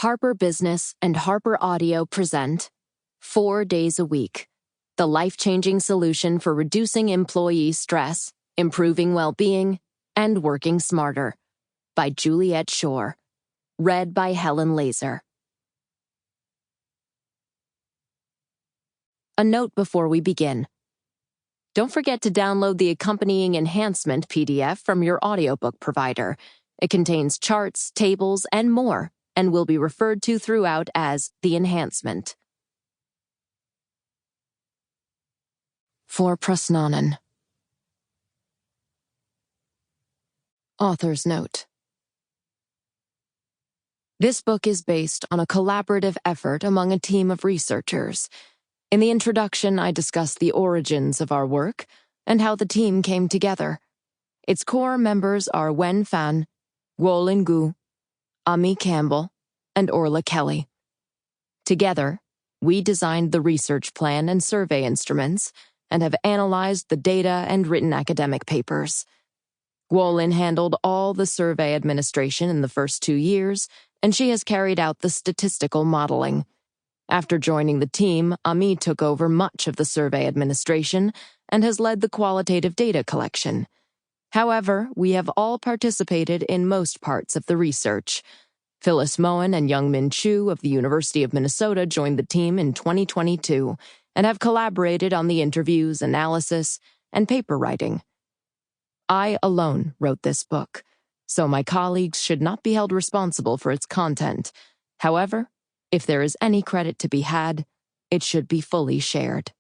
Harper Business and HarperAudio present 4 Days a Week, the life-changing solution for reducing employee stress, improving well-being, and working smarter, by Juliet Schor. Read by Helen Laser. A note before we begin. Don't forget to download the accompanying enhancement PDF from your audiobook provider. It contains charts, tables, and more, and will be referred to throughout as the enhancement. For Prasnanan. Author's note. This book is based on a collaborative effort among a team of researchers. In the introduction, I discuss the origins of our work and how the team came together. Its core members are Wen Fan, Guolin Gu, Ami Campbell, and Orla Kelly. Together, we designed the research plan and survey instruments and have analyzed the data and written academic papers. Guolin handled all the survey administration in the first 2 years, and she has carried out the statistical modeling. After joining the team, Ami took over much of the survey administration and has led the qualitative data collection. However, we have all participated in most parts of the research. Phyllis Moen and Youngmin Chu of the University of Minnesota joined the team in 2022 and have collaborated on the interviews, analysis, and paper writing. I alone wrote this book, so my colleagues should not be held responsible for its content. However, if there is any credit to be had, it should be fully shared.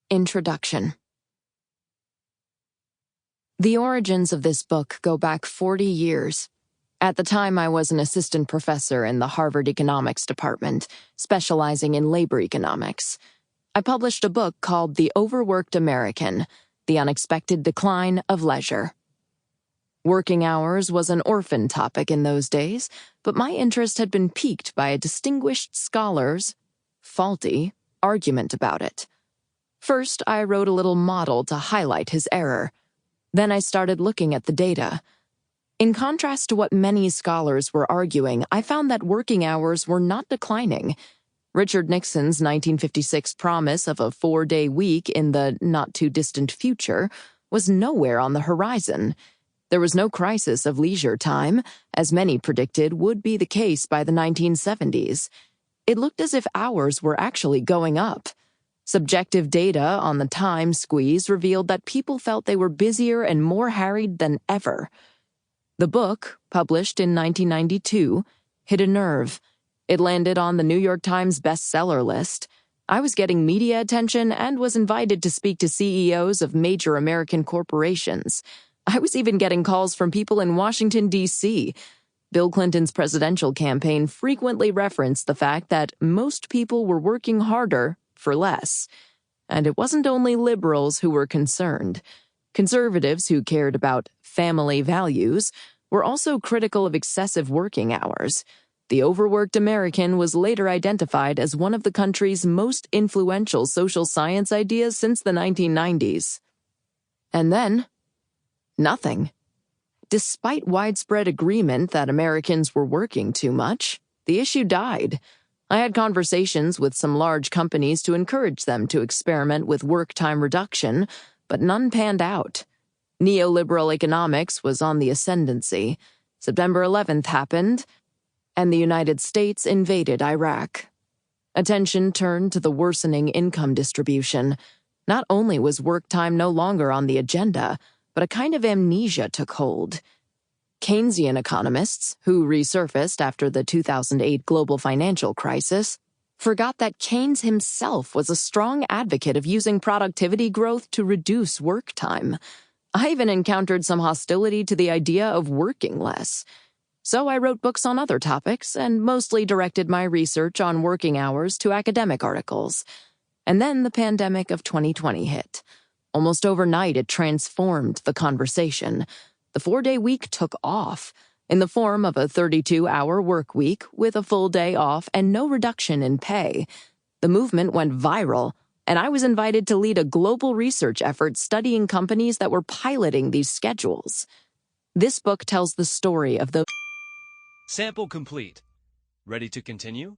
Introduction. The origins of this book go back 40 years. At the time, I was an assistant professor in the Harvard Economics Department, specializing in labor economics. I published a book called The Overworked American: The Unexpected Decline of Leisure. Working hours was an orphan topic in those days, but my interest had been piqued by a distinguished scholar's faulty argument about it. First, I wrote a little model to highlight his error. Then I started looking at the data. In contrast to what many scholars were arguing, I found that working hours were not declining. Richard Nixon's 1956 promise of a 4-day week in the not-too-distant future was nowhere on the horizon. There was no crisis of leisure time, as many predicted would be the case by the 1970s. It looked as if hours were actually going up. Subjective data on the time squeeze revealed that people felt they were busier and more harried than ever. The book, published in 1992, hit a nerve. It landed on the New York Times bestseller list. I was getting media attention and was invited to speak to CEOs of major American corporations. I was even getting calls from people in Washington, D.C. Bill Clinton's presidential campaign frequently referenced the fact that most people were working harder for less. And it wasn't only liberals who were concerned. Conservatives who cared about family values were also critical of excessive working hours. The overworked American was later identified as one of the country's most influential social science ideas since the 1990s. And then, nothing. Despite widespread agreement that Americans were working too much, the issue died. I had conversations with some large companies to encourage them to experiment with work time reduction, but none panned out. Neoliberal economics was on the ascendancy. September 11th happened, and the United States invaded Iraq. Attention turned to the worsening income distribution. Not only was work time no longer on the agenda, but a kind of amnesia took hold. Keynesian economists, who resurfaced after the 2008 global financial crisis, forgot that Keynes himself was a strong advocate of using productivity growth to reduce work time. I even encountered some hostility to the idea of working less. So I wrote books on other topics and mostly directed my research on working hours to academic articles. And then the pandemic of 2020 hit. Almost overnight, it transformed the conversation. The 4-day week took off, in the form of a 32-hour work week with a full day off and no reduction in pay. The movement went viral, and I was invited to lead a global research effort studying companies that were piloting these schedules. This book tells the story of the Sample complete. Ready to continue?